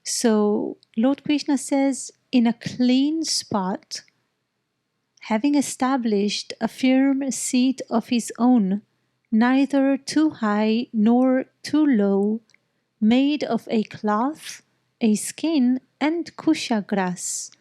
So Lord Krishna says, in a clean spot, having established a firm seat of his own, neither too high nor too low, made of a cloth, a skin, and kusha grass,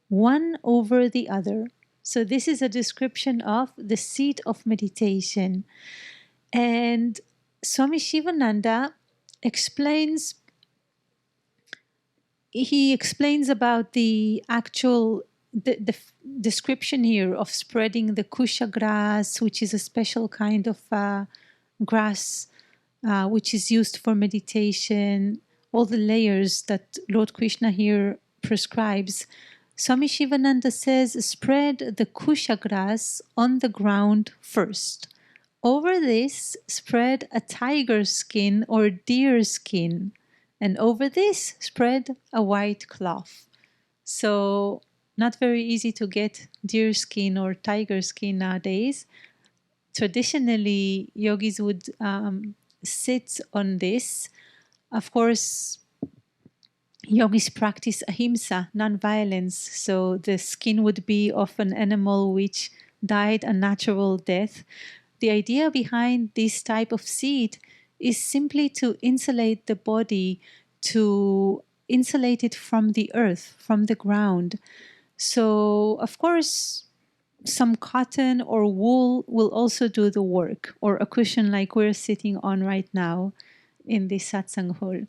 one over the other. So this is a description of the seat of meditation. And Swami Shivananda explains about the actual the description here of spreading the kusha grass, which is a special kind of grass which is used for meditation, all the layers that Lord Krishna here prescribes. Swami Shivananda says, spread the kusha grass on the ground first. Over this, spread a tiger skin or deer skin. And over this, spread a white cloth. So, not very easy to get deer skin or tiger skin nowadays. Traditionally, yogis would sit on this. Of course, yogis practice ahimsa, non-violence. So the skin would be of an animal which died a natural death. The idea behind this type of seat is simply to insulate the body, to insulate it from the earth, from the ground. So, of course, some cotton or wool will also do the work, or a cushion like we're sitting on right now in this satsang hall.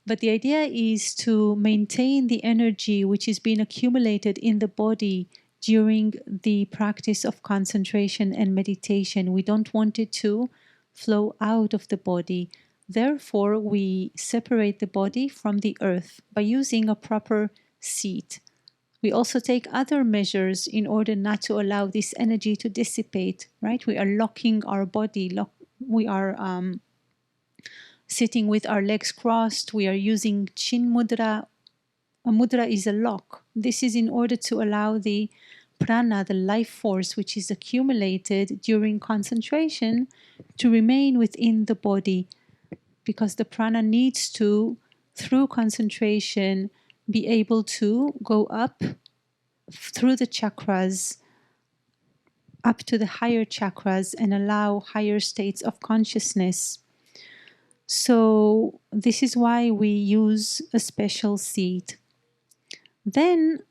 But the idea is to maintain the energy which is being accumulated in the body during the practice of concentration and meditation. We don't want it to flow out of the body. Therefore, we separate the body from the earth by using a proper seat. We also take other measures in order not to allow this energy to dissipate, right? We are locking our body. We are sitting with our legs crossed. We are using chin mudra. A mudra is a lock. This is in order to allow the prana, the life force which is accumulated during concentration, to remain within the body, because the prana needs to, through concentration, be able to go up through the chakras, up to the higher chakras, and allow higher states of consciousness. So this is why we use a special seat. Then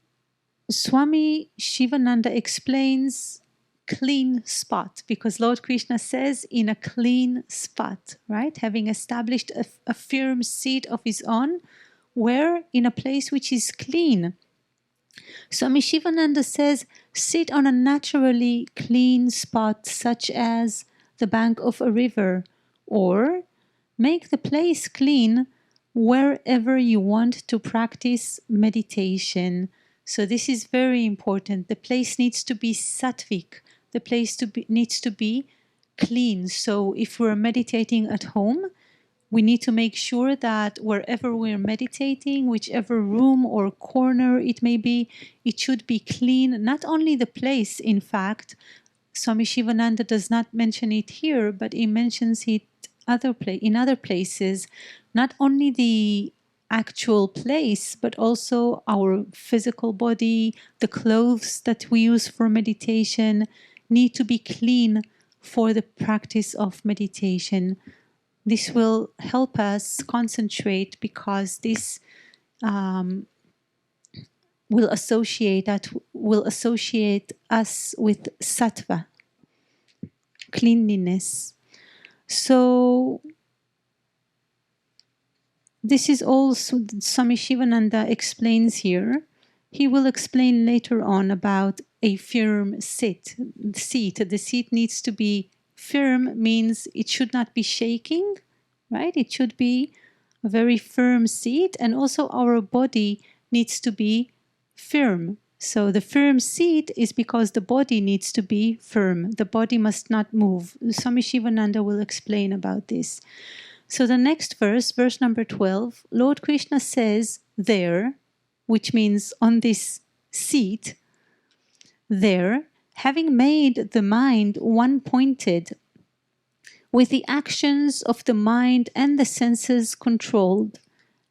Swami Shivananda explains clean spot, because Lord Krishna says in a clean spot, right? Having established a firm seat of his own, where in a place which is clean. Swami Shivananda says, sit on a naturally clean spot such as the bank of a river, or make the place clean wherever you want to practice meditation. So this is very important. The place needs to be sattvic. The place needs to be clean. So if we're meditating at home, we need to make sure that wherever we're meditating, whichever room or corner it may be, it should be clean. Not only the place, in fact, Swami Shivananda does not mention it here, but he mentions it in other places. Not only the actual place, but also our physical body, the clothes that we use for meditation need to be clean for the practice of meditation. This will help us concentrate, because this will associate us with sattva, cleanliness. So this is also Swami Shivananda explains here. He will explain later on about a firm seat. The seat needs to be firm, means it should not be shaking, right? It should be a very firm seat, and also our body needs to be firm. So the firm seat is because the body needs to be firm. The body must not move. Swami Shivananda will explain about this. So the next verse, verse number 12, Lord Krishna says there, which means on this seat, there, having made the mind one-pointed, with the actions of the mind and the senses controlled,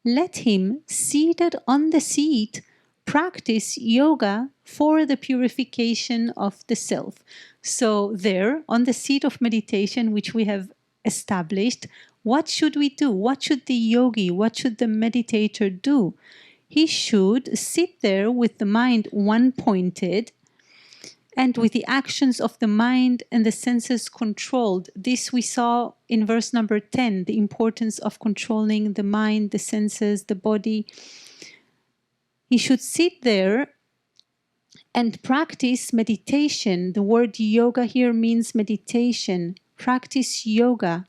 Let him, seated on the seat, practice yoga for the purification of the self. So there, on the seat of meditation, which we have established, what should we do? What should the yogi, what should the meditator do? He should sit there with the mind one-pointed and with the actions of the mind and the senses controlled. This we saw in verse number 10, the importance of controlling the mind, the senses, the body. He should sit there and practice meditation. The word yoga here means meditation. Practice yoga.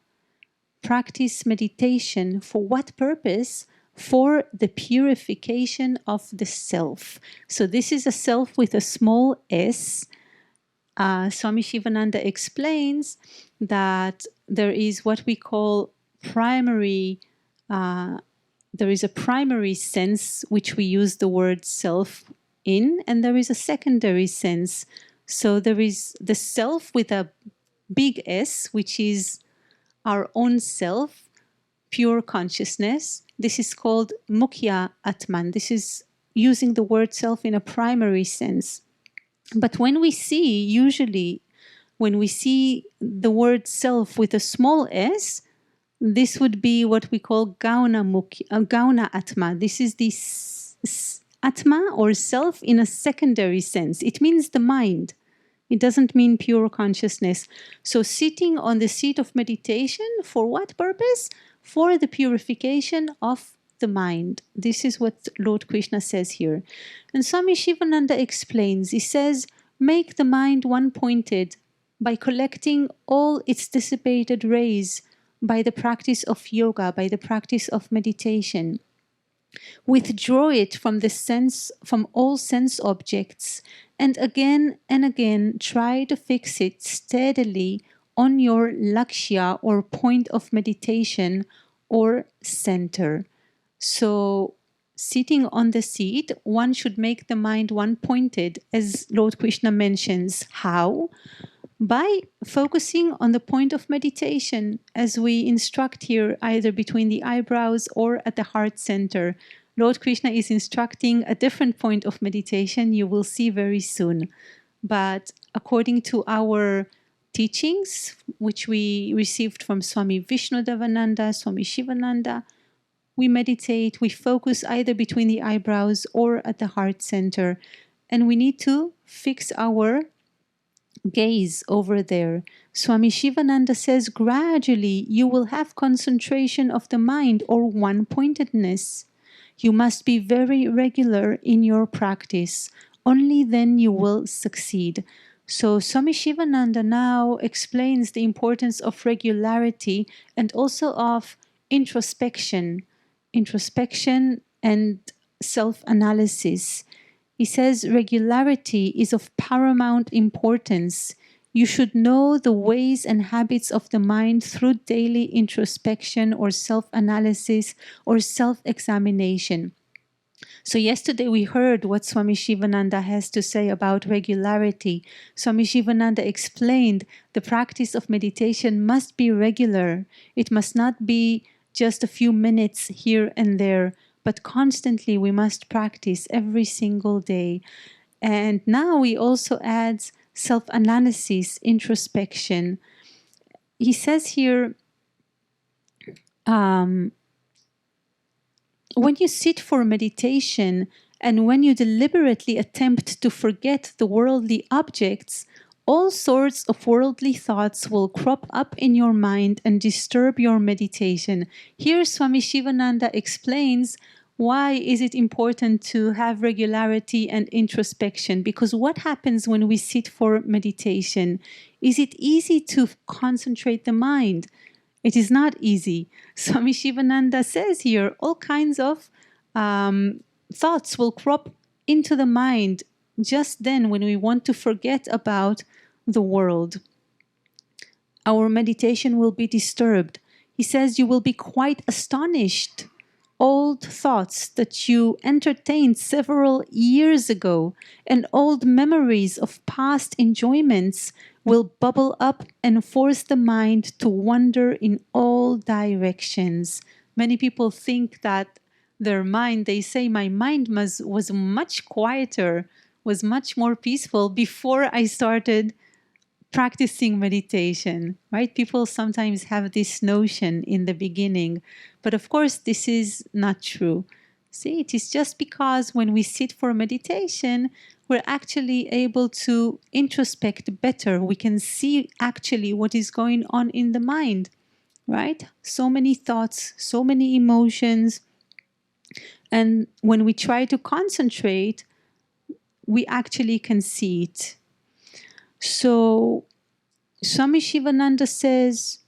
Practice meditation. For what purpose? For the purification of the self. So this is a self with a small s. Swami Sivananda explains that there is what we call primary, there is a primary sense which we use the word self in, and there is a secondary sense. So there is the self with a big S, which is our own self, pure consciousness. This is called Mukhya Atman. This is using the word self in a primary sense. But when we see, usually, when we see the word self with a small s, this would be what we call Gauna Atma. This is the Atma or self in a secondary sense. It means the mind. It doesn't mean pure consciousness. So sitting on the seat of meditation, for what purpose? For the purification of the mind. This is what Lord Krishna says here. And Swami Shivananda explains, he says, make the mind one-pointed by collecting all its dissipated rays by the practice of yoga, by the practice of meditation. Withdraw it from the sense, from all sense objects, and again try to fix it steadily on your lakshya or point of meditation or center. So, sitting on the seat, one should make the mind one-pointed, as Lord Krishna mentions. How? By focusing on the point of meditation, as we instruct here, either between the eyebrows or at the heart center. Lord Krishna is instructing a different point of meditation, you will see very soon. But according to our teachings, which we received from Swami Vishnudevananda, Swami Sivananda, we meditate, we focus either between the eyebrows or at the heart center. And we need to fix our gaze over there. Swami Sivananda says, gradually you will have concentration of the mind or one-pointedness. You must be very regular in your practice. Only then you will succeed. So Swami Sivananda now explains the importance of regularity and also of introspection and self-analysis. He says regularity is of paramount importance. You should know the ways and habits of the mind through daily introspection or self-analysis or self-examination. So yesterday we heard what Swami Sivananda has to say about regularity. Swami Sivananda explained the practice of meditation must be regular. It must not be just a few minutes here and there, but constantly we must practice every single day. And now he also adds self-analysis, introspection. He says here, when you sit for meditation and when you deliberately attempt to forget the worldly objects, all sorts of worldly thoughts will crop up in your mind and disturb your meditation. Here Swami Sivananda explains why is it important to have regularity and introspection. Because what happens when we sit for meditation? Is it easy to concentrate the mind? It is not easy. Swami Sivananda says here, all kinds of thoughts will crop into the mind just then when we want to forget about the world. Our meditation will be disturbed. He says you will be quite astonished. Old thoughts that you entertained several years ago and old memories of past enjoyments will bubble up and force the mind to wander in all directions. Many people think that their mind, they say, my mind was much quieter, was much more peaceful before I started practicing meditation, right? People sometimes have this notion in the beginning, but of course this is not true. See, it is just because when we sit for meditation, we're actually able to introspect better. We can see actually what is going on in the mind, right? So many thoughts, so many emotions. And when we try to concentrate, we actually can see it. So Swami Shivananda says,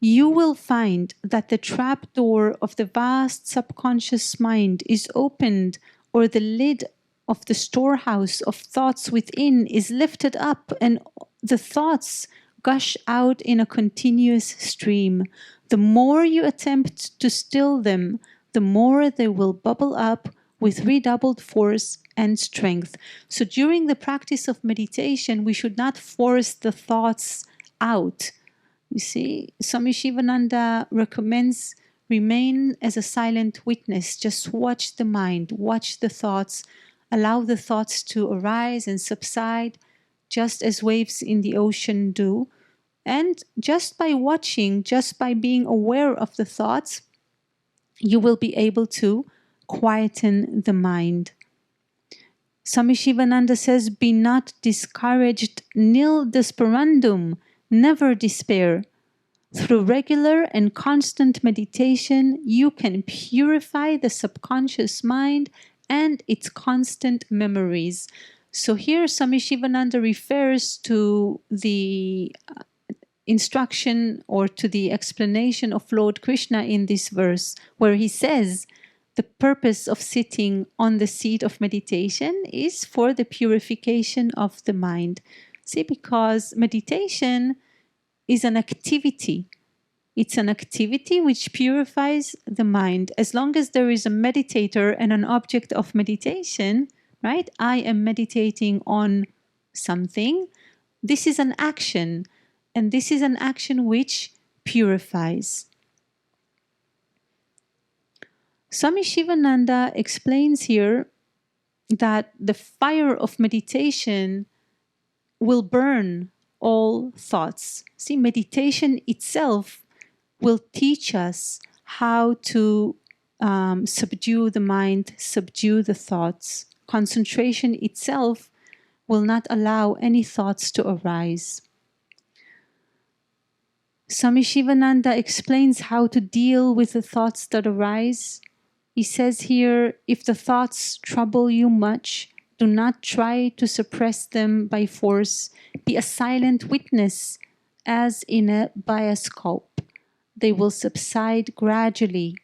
you will find that the trapdoor of the vast subconscious mind is opened, or the lid of the storehouse of thoughts within is lifted up, and the thoughts gush out in a continuous stream. The more you attempt to still them, the more they will bubble up with redoubled force and strength. So during the practice of meditation, we should not force the thoughts out. You see, Swami Shivananda recommends remain as a silent witness. Just watch the mind, watch the thoughts, allow the thoughts to arise and subside, just as waves in the ocean do. And just by watching, just by being aware of the thoughts, you will be able to quieten the mind. Swami Shivananda says, be not discouraged, nil desperandum, never despair. Through regular and constant meditation, you can purify the subconscious mind and its constant memories. So here Swami Shivananda refers to the instruction or to the explanation of Lord Krishna in this verse, where he says, the purpose of sitting on the seat of meditation is for the purification of the mind. See, because meditation is an activity. It's an activity which purifies the mind. As long as there is a meditator and an object of meditation, right? I am meditating on something. This is an action, and this is an action which purifies. Swami Shivananda explains here that the fire of meditation will burn all thoughts. See, meditation itself will teach us how to subdue the mind, subdue the thoughts. Concentration itself will not allow any thoughts to arise. Swami Shivananda explains how to deal with the thoughts that arise. He says here, if the thoughts trouble you much, do not try to suppress them by force. Be a silent witness, as in a bioscope. They will subside gradually.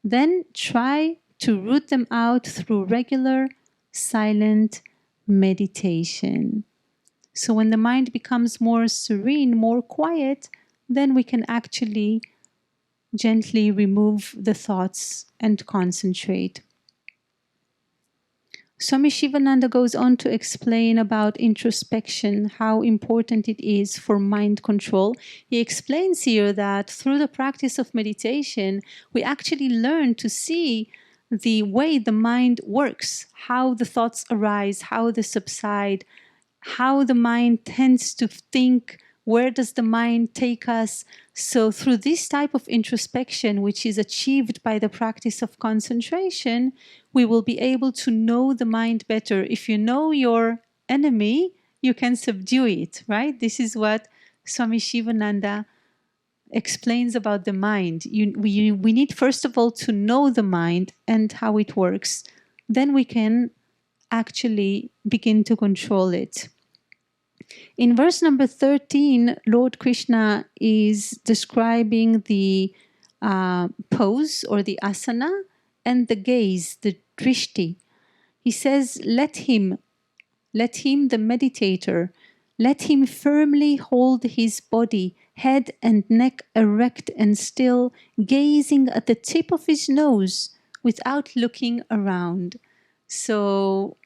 Then try to root them out through regular, silent meditation. So when the mind becomes more serene, more quiet, then we can actually gently remove the thoughts and concentrate. Swami Shivananda goes on to explain about introspection, how important it is for mind control. He explains here that through the practice of meditation, we actually learn to see the way the mind works, how the thoughts arise, how they subside, how the mind tends to think, where does the mind take us. So through this type of introspection, which is achieved by the practice of concentration, we will be able to know the mind better. If you know your enemy, you can subdue it, right? This is what Swami Shivananda explains about the mind. We need first of all to know the mind and how it works. Then we can actually begin to control it. In verse number 13, Lord Krishna is describing the pose or the asana and the gaze, the drishti. He says, let him, the meditator, let him firmly hold his body, head and neck erect and still, gazing at the tip of his nose without looking around. So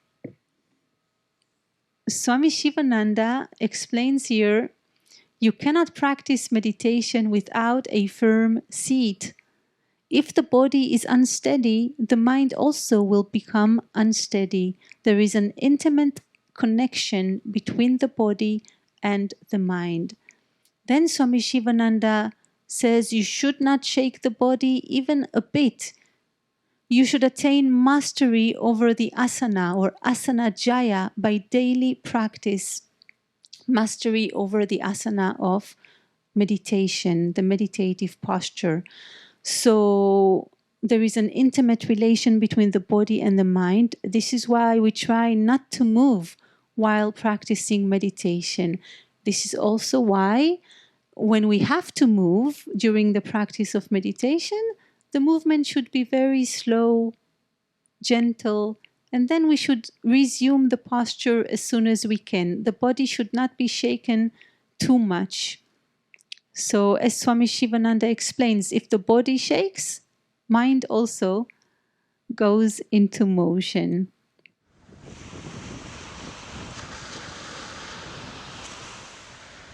Swami Shivananda explains here, you cannot practice meditation without a firm seat. if the body is unsteady, the mind also will become unsteady. There is an intimate connection between the body and the mind. Then Swami Shivananda says you should not shake the body even a bit. You should attain mastery over the asana or asana jaya by daily practice. Mastery over the asana of meditation, the meditative posture. So there is an intimate relation between the body and the mind. This is why we try not to move while practicing meditation. This is also why when we have to move during the practice of meditation, the movement should be very slow, gentle, and then we should resume the posture as soon as we can. The body should not be shaken too much. So as Swami Shivananda explains, if the body shakes, mind also goes into motion.